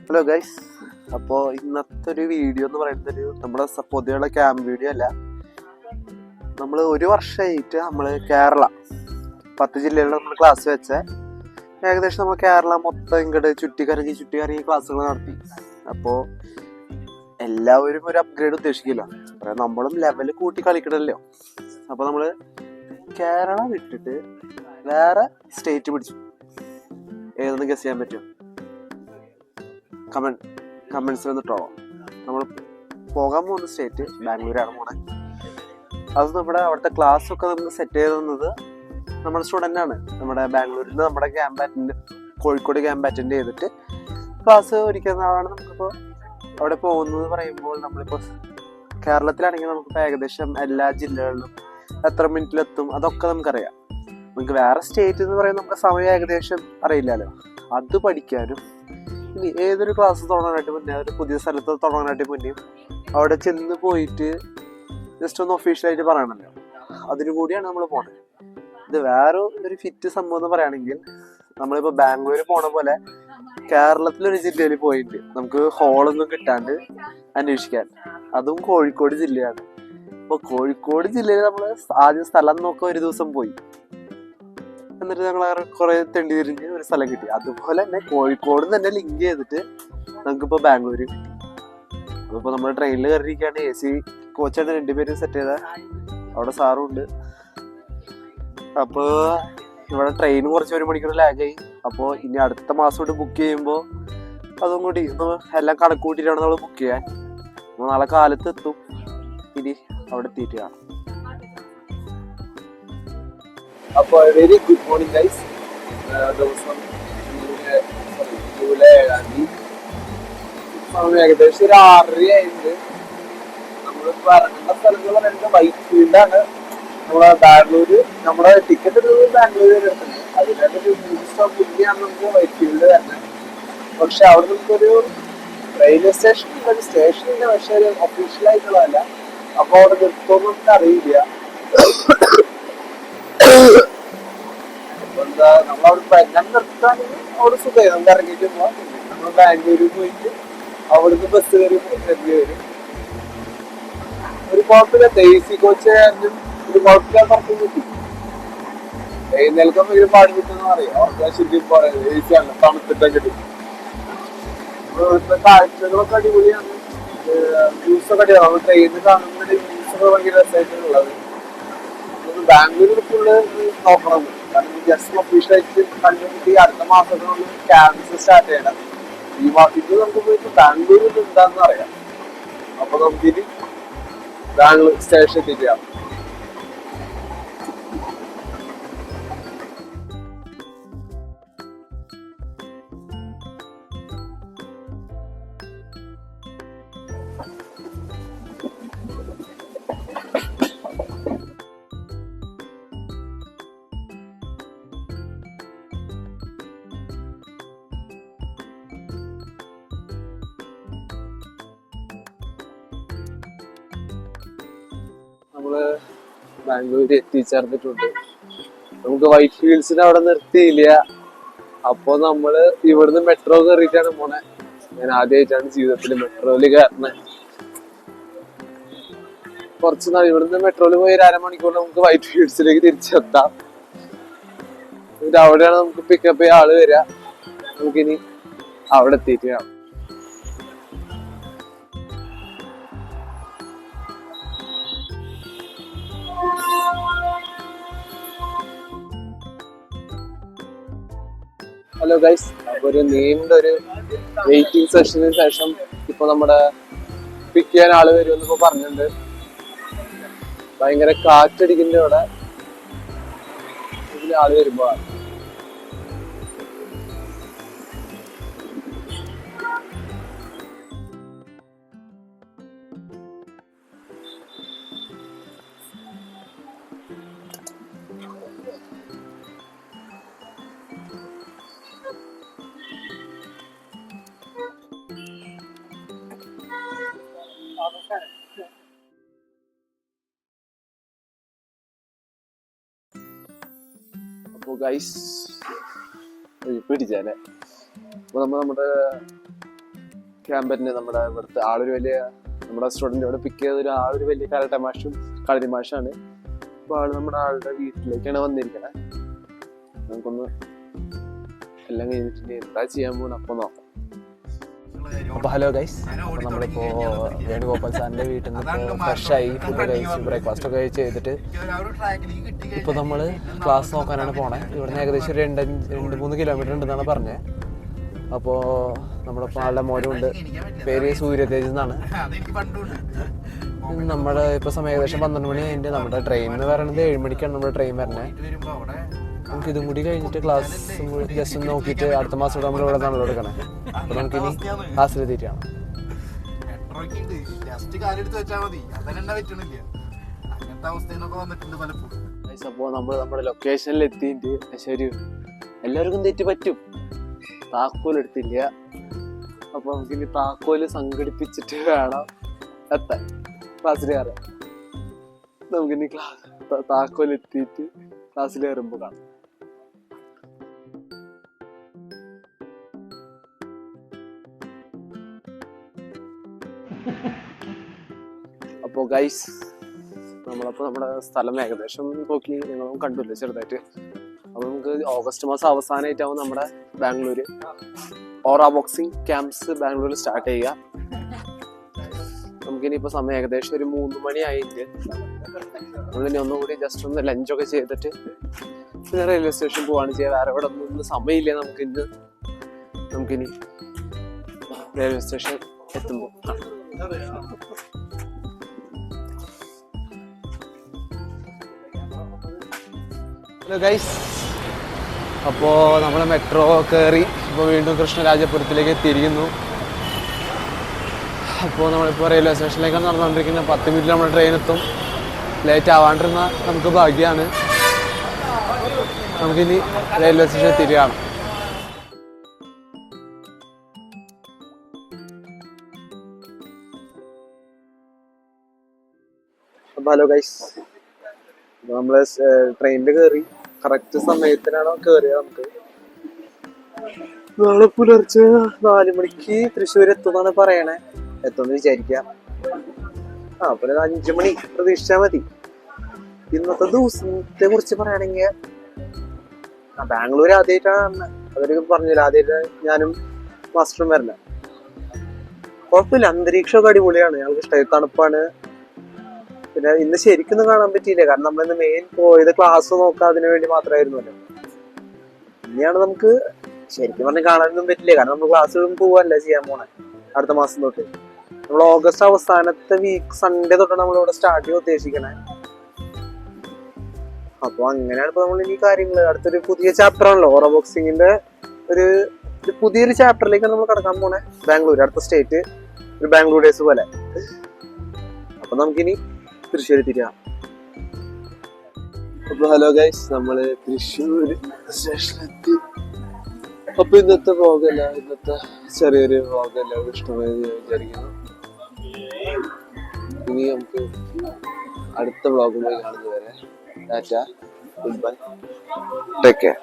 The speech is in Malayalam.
ഹലോ ഗൈസ്, അപ്പോൾ ഇന്നത്തെ ഒരു വീഡിയോ എന്ന് പറയുന്നത് നമ്മുടെ പൊതുവെയുള്ള ക്യാമ്പ് വീഡിയോ അല്ല. നമ്മൾ ഒരു വർഷമായിട്ട് നമ്മൾ കേരള 10 ജില്ലകളിൽ നമ്മൾ ക്ലാസ് വെച്ച ഏകദേശം നമ്മൾ കേരള മൊത്തം ഇങ്ങോട്ട് ചുറ്റിക്കറങ്ങി ക്ലാസ്സുകൾ നടത്തി. അപ്പോൾ എല്ലാവരും ഒരു അപ്ഗ്രേഡ് ഉദ്ദേശിക്കില്ല, നമ്മളും ലെവൽ കൂട്ടി കളിക്കണമല്ലോ. അപ്പോൾ നമ്മൾ കേരള വിട്ടിട്ട് വേറെ സ്റ്റേറ്റ് പിടിച്ചു. ഏതൊന്ന് ഗസ് ചെയ്യാൻ പറ്റും? കമന്റ്സിൽ വന്നിട്ടോ. നമ്മൾ പോകാൻ പോകുന്ന സ്റ്റേറ്റ് ബാംഗ്ലൂരാണ് പോണേ. അത് നമ്മുടെ അവിടുത്തെ ക്ലാസ് ഒക്കെ നമുക്ക് സെറ്റ് ചെയ്ത് തന്നത് നമ്മുടെ സ്റ്റുഡൻ്റ് ആണ്. നമ്മുടെ ബാംഗ്ലൂരിൽ നിന്ന് നമ്മുടെ കോഴിക്കോട് ക്യാമ്പ് അറ്റൻഡ് ചെയ്തിട്ട് ക്ലാസ് ഒരുക്കുന്ന ആളാണ്. നമുക്കിപ്പോൾ അവിടെ പോകുന്നത് പറയുമ്പോൾ നമ്മളിപ്പോൾ കേരളത്തിലാണെങ്കിൽ നമുക്കിപ്പോൾ ഏകദേശം എല്ലാ ജില്ലകളിലും എത്ര മിനിറ്റിലെത്തും അതൊക്കെ നമുക്കറിയാം. നമുക്ക് വേറെ സ്റ്റേറ്റ് എന്ന് പറയുമ്പോൾ നമുക്ക് സമയം ഏകദേശം അറിയില്ലല്ലോ. അത് പഠിക്കാനും ഇനി ഏതൊരു ക്ലാസ് തുടങ്ങാനായിട്ട് മുന്നേ, ഒരു പുതിയ സ്ഥലത്ത് തുടങ്ങാനായിട്ട് മുന്നേ അവിടെ ചെന്ന് പോയിട്ട് ജസ്റ്റ് ഒന്ന് ഒഫീഷ്യലായിട്ട് പറയണമല്ലോ. അതിനു കൂടിയാണ് നമ്മൾ പോണത്. ഇത് വേറെ ഒരു ഫിറ്റ് സംഭവം എന്ന് പറയുകയാണെങ്കിൽ, നമ്മളിപ്പോൾ ബാംഗ്ലൂർ പോണ പോലെ കേരളത്തിലൊരു ജില്ലയിൽ പോയിട്ട് നമുക്ക് ഹോളൊന്നും കിട്ടാണ്ട് അന്വേഷിക്കാൻ. അതും കോഴിക്കോട് ജില്ലയാണ്. അപ്പോൾ കോഴിക്കോട് ജില്ലയിൽ നമ്മൾ ആദ്യം സ്ഥലം നോക്കാൻ ഒരു ദിവസം പോയി. എന്നിട്ട് ഞങ്ങൾ കുറെ തെണ്ടി തിരിഞ്ഞ് ഒരു സ്ഥലം കിട്ടി. അതുപോലെ തന്നെ കോഴിക്കോട് തന്നെ ലിങ്ക് ചെയ്തിട്ട് നമുക്കിപ്പോൾ ബാംഗ്ലൂർ കിട്ടി. അതിപ്പോൾ നമ്മൾ ട്രെയിനിൽ കയറിയിരിക്കുകയാണ്. AC കോച്ചാണ് 2 പേരും സെറ്റ് ചെയ്ത. അവിടെ സാറും ഉണ്ട്. അപ്പോൾ ഇവിടെ ട്രെയിൻ കുറച്ച് 1 മണിക്കൂർ ലാഗായി. അപ്പോൾ ഇനി അടുത്ത മാസം തൊട്ട് ബുക്ക് ചെയ്യുമ്പോൾ അതും കൂടി എല്ലാം കണക്ക് കൂട്ടിയിട്ടാണ് നമ്മൾ ബുക്ക് ചെയ്യാൻ. നമ്മൾ നാളെ കാലത്ത് എത്തും. ഇനി അവിടെ എത്തിയിട്ട് കാണാം. അപ്പോൾ വെരി ഗുഡ് മോർണിംഗ് ഗൈസ്. ദിവസം ജൂലൈ 7 സമയം ഏകദേശം ഒരു 6:30 ആയിട്ട്. നമ്മളിപ്പോൾ ഇറങ്ങുന്ന സ്ഥലങ്ങൾ പറയുന്നത് വൈറ്റ് ഫീൽഡാണ്. നമ്മളെ ബാംഗ്ലൂര്, നമ്മുടെ ടിക്കറ്റ് എടുത്തത് ബാംഗ്ലൂർ വരെ എടുക്കുന്നത്. അതിനകത്ത് ഒരു 3 സ്റ്റോപ്പ് ബുക്കിയാണ് നമുക്ക് വൈറ്റ് ഫീൽഡ് തന്നെ. പക്ഷെ അവിടെ നമുക്കൊരു റെയിൽവേ സ്റ്റേഷൻ ഒരു സ്റ്റേഷനില്ല, പക്ഷെ ഒരു ഒഫീഷ്യലായിട്ടുള്ളതല്ല. അപ്പോൾ അവിടെ നിർത്തുമെന്ന് നമുക്ക് അറിയില്ല. എന്താ നമ്മളവിടെ ഞാൻ നിർത്താണെങ്കിൽ അവിടെ സുഖമായി നമുക്ക് ഇറങ്ങിയിട്ട് പോവാം. നമ്മൾ ബാംഗ്ലൂരിൽ പോയിട്ട് അവിടുന്ന് ബസ് കയറി വരും. ഒരു കുഴപ്പമില്ല. AC കോച്ച് ആയിരുന്നു ഒരു കുഴപ്പമില്ലാത്ത ഉറക്കം കിട്ടി. എഴുന്നേൽക്കുമ്പോൾ ഒരു പാട് കിട്ടുമെന്ന് പറയാം. അവർക്ക് ശരിക്കും പറയുന്നത് AC ആണ്, തണുത്തിട്ടൊക്കെ കിട്ടും. ഇവിടുത്തെ കാഴ്ചകളൊക്കെ അടിപൊളിയാണ്. വ്യൂസൊക്കെ അടിപൊളിയാണ്. നമ്മൾ ട്രെയിനിൽ കാണുന്ന വ്യൂസൊക്കെ ഭയങ്കര രസമായിട്ടുള്ളത്. ബാംഗ്ലൂരിൽ ഫുള്ള് നോക്കണം. കാരണം ജസ്റ്റ് ഒഫീഷ്യലായിട്ട് കണ്ടുപിടി അടുത്ത മാസത്തിനുള്ളിൽ ക്യാമ്പസ് സ്റ്റാർട്ട് ചെയ്യണം. ഈ മാസത്തിൽ നമുക്ക് പോയിട്ട് ബാംഗ്ലൂരിൽ എന്താണെന്ന് അറിയാം. അപ്പൊ നമുക്കിനി ബാംഗ്ലൂർ സ്റ്റേഷൻ എത്തിക്കാം. നമ്മള് ബാംഗ്ലൂർ എത്തിച്ചേർന്നിട്ടുണ്ട്. നമുക്ക് വൈറ്റ് ഫീൽഡ്സിന് അവിടെ നിർത്തിയില്ല. അപ്പൊ നമ്മള് ഇവിടുന്ന് മെട്രോ കയറിയിട്ടാണ് പോണെ. ഞാൻ ആദ്യമായിട്ടാണ് ജീവിതത്തിൽ മെട്രോയില് കയറണത്. കുറച്ച് നാൾ ഇവിടുന്ന് മെട്രോയില് പോയി 1/2 മണിക്കൂർ നമുക്ക് വൈറ്റ് ഫീൽഡ്സിലേക്ക് തിരിച്ചെത്താം. എന്നിട്ട് അവിടെയാണ് നമുക്ക് പിക്കപ്പ് ചെയ്യാൻ ആള് വരിക. നമുക്കിനി അവിടെ എത്തിയിട്ട് കാണാം. ഹലോ ഗൈസ്, അപ്പോൾ ഒരു നീണ്ട ഒരു വെയിറ്റിംഗ് സെഷന് ശേഷം ഇപ്പൊ നമ്മുടെ പിക്ക് ചെയ്യാൻ ആള് വരുമെന്നിപ്പോ പറഞ്ഞിട്ടുണ്ട്. ഭയങ്കര കാറ്റടിക്കുന്ന ഇവിടെ ഇതിൽ ആള് വരുമ്പോ അപ്പോൾ ഗൈസ് പിടിച്ചാലേ. അപ്പോൾ നമ്മുടെ ക്യാമ്പറ്റിന് നമ്മുടെ ഇവിടുത്തെ ആളൊരു വലിയ നമ്മുടെ സ്റ്റുഡൻറ് ഇവിടെ പിക്ക് ചെയ്ത ആളൊരു വലിയ കരാട്ടെ മാഷും കളരി മാഷാണ്. അപ്പോൾ ആള് നമ്മുടെ ആളുടെ വീട്ടിലേക്കാണ് വന്നിരിക്കണേ. നമുക്കൊന്ന് എല്ലാം കഴിഞ്ഞിട്ട് എന്താ ചെയ്യാൻ പോകുന്നത് അപ്പോൾ നോക്കാം. അപ്പോൾ ഹലോ ഗൈസ്, അപ്പോൾ നമ്മളിപ്പോൾ വേണുഗോപാൽ സാറിൻ്റെ വീട്ടിൽ നിന്ന് ഇപ്പോൾ ഫ്രഷായി ഫുഡ് കഴിച്ച് ബ്രേക്ക്ഫാസ്റ്റ് ഒക്കെ കഴിച്ച് ചെയ്തിട്ട് ഇപ്പോൾ നമ്മൾ ക്ലാസ് നോക്കാനാണ് പോണേ. ഇവിടുന്ന് ഏകദേശം ഒരു 2-3 കിലോമീറ്റർ ഉണ്ടെന്നാണ് പറഞ്ഞത്. അപ്പോൾ നമ്മളിപ്പോൾ ആളുടെ മോനുണ്ട്, പേര് സൂര്യതേജ് എന്നാണ്. നമ്മുടെ ഇപ്പോൾ സമയം ഏകദേശം 12 മണി കഴിഞ്ഞിട്ട് നമ്മുടെ ട്രെയിൻ എന്ന് പറയുന്നത് 7 മണിക്കാണ് നമ്മുടെ ട്രെയിൻ വരുന്നത്. നമുക്ക് ഇതും കൂടി കഴിഞ്ഞിട്ട് ക്ലാസ് ജസ്റ്റ് ഒന്ന് നോക്കിയിട്ട് അടുത്ത മാസം നമ്മൾ ഇവിടെ നിന്നാണല്ലോ എടുക്കണേ. അപ്പോൾ നമുക്കിനി ക്ലാസ്സിലെത്തിയിട്ടാണ്. അപ്പോൾ നമ്മൾ നമ്മുടെ ലൊക്കേഷനിൽ എത്തിയിട്ട് ശരി എല്ലാവർക്കും തെറ്റ് പറ്റും, താക്കോൽ എടുത്തില്ല. അപ്പോൾ നമുക്കിനി താക്കോല് സംഘടിപ്പിച്ചിട്ട് വേണം എത്താൻ ക്ലാസ്സിൽ കയറാൻ. നമുക്കിനി താക്കോൽ എത്തിയിട്ട് ക്ലാസ്സിൽ കയറുമ്പോൾ കാണാം. അപ്പോൾ ഗൈസ് നമ്മളപ്പോൾ നമ്മുടെ സ്ഥലം ഏകദേശം നോക്കി ഞങ്ങളും കണ്ടില്ല ചെറുതായിട്ട്. അപ്പോൾ നമുക്ക് ഓഗസ്റ്റ് മാസം അവസാനമായിട്ടാവും നമ്മുടെ ബാംഗ്ലൂർ ഓറ ബോക്സിംഗ് ക്യാമ്പ്സ് ബാംഗ്ലൂരിൽ സ്റ്റാർട്ട് ചെയ്യുക. നമുക്കിനിയിപ്പോൾ സമയം ഏകദേശം ഒരു 3 മണി ആയിട്ട് നമ്മളിനി ഒന്നുകൂടി ജസ്റ്റ് ഒന്ന് ലഞ്ചൊക്കെ ചെയ്തിട്ട് പിന്നെ റെയിൽവേ സ്റ്റേഷൻ പോവാണ് ചെയ്യുക. വേറെ ഇവിടെ ഒന്നും സമയമില്ല നമുക്കിനി റെയിൽവേ സ്റ്റേഷൻ എത്തുമ്പോൾ. ഹലോ ഗൈസ്, അപ്പോൾ നമ്മൾ മെട്രോ കയറി ഇപ്പോൾ വീണ്ടും കൃഷ്ണരാജപുരത്തിലേക്ക് എത്തിയിരിക്കുന്നു. അപ്പോൾ നമ്മളിപ്പോൾ റെയിൽവേ സ്റ്റേഷനിലേക്കാണ് നടന്നുകൊണ്ടിരിക്കുന്നത്. 10 മിനിറ്റിൽ നമ്മുടെ ട്രെയിൻ എത്തും. ലേറ്റ് ആവാണ്ടിരുന്ന നമുക്ക് ഭാഗ്യമാണ്. നമുക്കിനി റെയിൽവേ സ്റ്റേഷൻ എത്തിയിരിക്കുകയാണ്. അപ്പോൾ ഹലോ ഗൈസ്, നമ്മൾ ട്രെയിനിൽ കയറി കറക്റ്റ് സമയത്തിനാണോ കയറിയത്. നമുക്ക് നാളെ പുലർച്ചെ 4 മണിക്ക് തൃശ്ശൂർ എത്തുമെന്നാണ് പറയണേ. എത്തുമെന്ന് വിചാരിക്കാം. അപ്പോൾ 5 മണി പ്രതീക്ഷിച്ചാൽ മതി. ഇന്നത്തെ ദിവസത്തെ കുറിച്ച് പറയുകയാണെങ്കിൽ ബാംഗ്ലൂർ ആദ്യമായിട്ടാണ്, അതൊരു പറഞ്ഞില്ല, ആദ്യമായിട്ട് ഞാനും മാസ്റ്ററും വരണേ. കുഴപ്പമില്ല, അന്തരീക്ഷമൊക്കെ അടിപൊളിയാണ്, ഞങ്ങൾക്ക് ഇഷ്ടമായി. തണുപ്പാണ്. പിന്നെ ഇന്ന് ശരിക്കും കാണാൻ പറ്റിയില്ല, കാരണം നമ്മളിന്ന് മെയിൻ പോയത് ക്ലാസ് നോക്കാൻ അതിനു വേണ്ടി മാത്രമായിരുന്നല്ലോ. ഇനിയാണ് നമുക്ക് ശരിക്കും പറഞ്ഞ് കാണാനൊന്നും പറ്റില്ല, കാരണം നമ്മൾ ക്ലാസ്സുകളും പോവല്ല ചെയ്യാൻ പോണേ അടുത്ത മാസം തൊട്ട്. നമ്മൾ ഓഗസ്റ്റ് അവസാനത്തെ വീക്ക് സൺഡേ തൊട്ടാണ് നമ്മളിവിടെ സ്റ്റാർട്ട് ചെയ്യാൻ ഉദ്ദേശിക്കണേ. അപ്പൊ അങ്ങനെയാണ് ഇപ്പൊ നമ്മൾ ഈ കാര്യങ്ങൾ അടുത്തൊരു പുതിയ ചാപ്റ്റർ ആണല്ലോ ഓറ ബോക്സിങ്ങിന്റെ ഒരു പുതിയൊരു ചാപ്റ്ററിലേക്കാണ് നമ്മൾ കടക്കാൻ പോണേ. ബാംഗ്ലൂർ അടുത്ത സ്റ്റേറ്റ് ഒരു ബാംഗ്ലൂർ ഡേയ്സ് പോലെ. അപ്പൊ നമുക്കിനി തൃശ്ശൂർ തിരിയാം. അപ്പൊ ഹലോ ഗൈസ്, നമ്മള് തൃശ്ശൂർ സ്റ്റേഷനിലെത്തി. അപ്പൊ ഇന്നത്തെ വ്ളോഗല്ല, ഇന്നത്തെ ചെറിയൊരു വ്ളോഗല്ല ഇഷ്ടമായി വിചാരിക്കുന്നു. ഇനി നമുക്ക് അടുത്ത വ്ളോഗുമായി കാണുന്നവരെ Tata, good bye, take care.